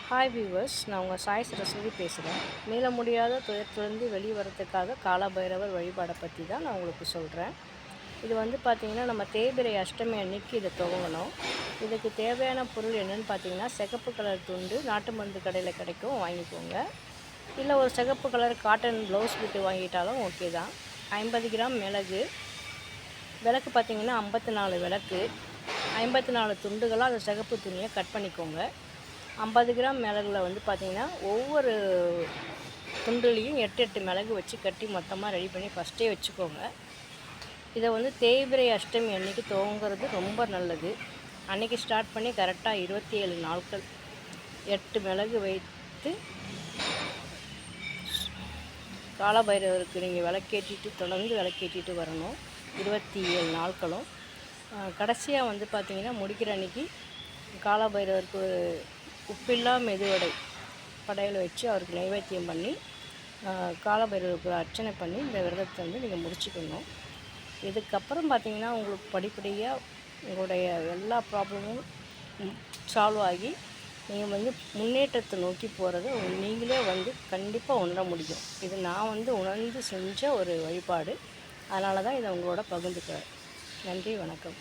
Hi viewers, நான் உங்கள் சாய் சரஸ்வதி பேசுகிறேன். மீள முடியாத துயரத்துலேருந்து வெளியே வரதுக்காக காலபைரவர் வழிபாடை பற்றி தான் நான் உங்களுக்கு சொல்கிறேன். இது பார்த்திங்கன்னா, நம்ம தேய்பிறை அஷ்டமி அன்னைக்கு இதை துவங்கணும். இதுக்கு தேவையான பொருள் என்னென்னு பார்த்தீங்கன்னா, சிகப்பு கலர் துண்டு நாட்டு மருந்து கடையில் கிடைக்கும், வாங்கிக்கோங்க. இல்லை ஒரு சிகப்பு கலர் காட்டன் ப்ளவுஸ் பிட்டு வாங்கிட்டாலும் ஓகே தான். 50 கிராம் மிளகு, விளக்கு பார்த்திங்கன்னா 54 விளக்கு, 54 துண்டுகளாக அந்த சிகப்பு துணியை கட் பண்ணிக்கோங்க. 50 கிராம் மிளகுல பார்த்திங்கன்னா, ஒவ்வொரு துண்டுலேயும் 8 மிளகு வச்சு கட்டி மொத்தமாக ரெடி பண்ணி ஃபஸ்ட்டே வச்சுக்கோங்க. இதை தேய்பிறை அஷ்டமி அன்றைக்கி துவங்கிறது ரொம்ப நல்லது. அன்றைக்கி ஸ்டார்ட் பண்ணி கரெக்டாக 27 நாட்கள் 8 மிளகு வைத்து காலபைரவருக்கு நீங்கள் விளக்கேற்றிட்டு தொடர்ந்து விளக்கேற்றிட்டு வரணும் 27 நாட்களும். கடைசியாக பார்த்திங்கன்னா, முடிக்கிற அன்றைக்கி காலபைரவருக்கு உப்பில்லா மெதுவடை படையில் வச்சு அவருக்கு நைவேத்தியம் பண்ணி காலபைரவருக்கு அர்ச்சனை பண்ணி இந்த விரதத்தை நீங்கள் முடிச்சுக்கணும். இதுக்கப்புறம் பார்த்திங்கன்னா, உங்களுக்கு படிப்படியாக உங்களுடைய எல்லா ப்ராப்ளமும் சால்வ் ஆகி நீங்கள் முன்னேற்றத்தை நோக்கி போகிறத நீங்களே கண்டிப்பாக உணர முடியும். இது நான் உணர்ந்து செஞ்ச ஒரு வழிபாடு. அதனால தான் இதை உங்களோட பகிர்ந்துக்கிறேன். நன்றி, வணக்கம்.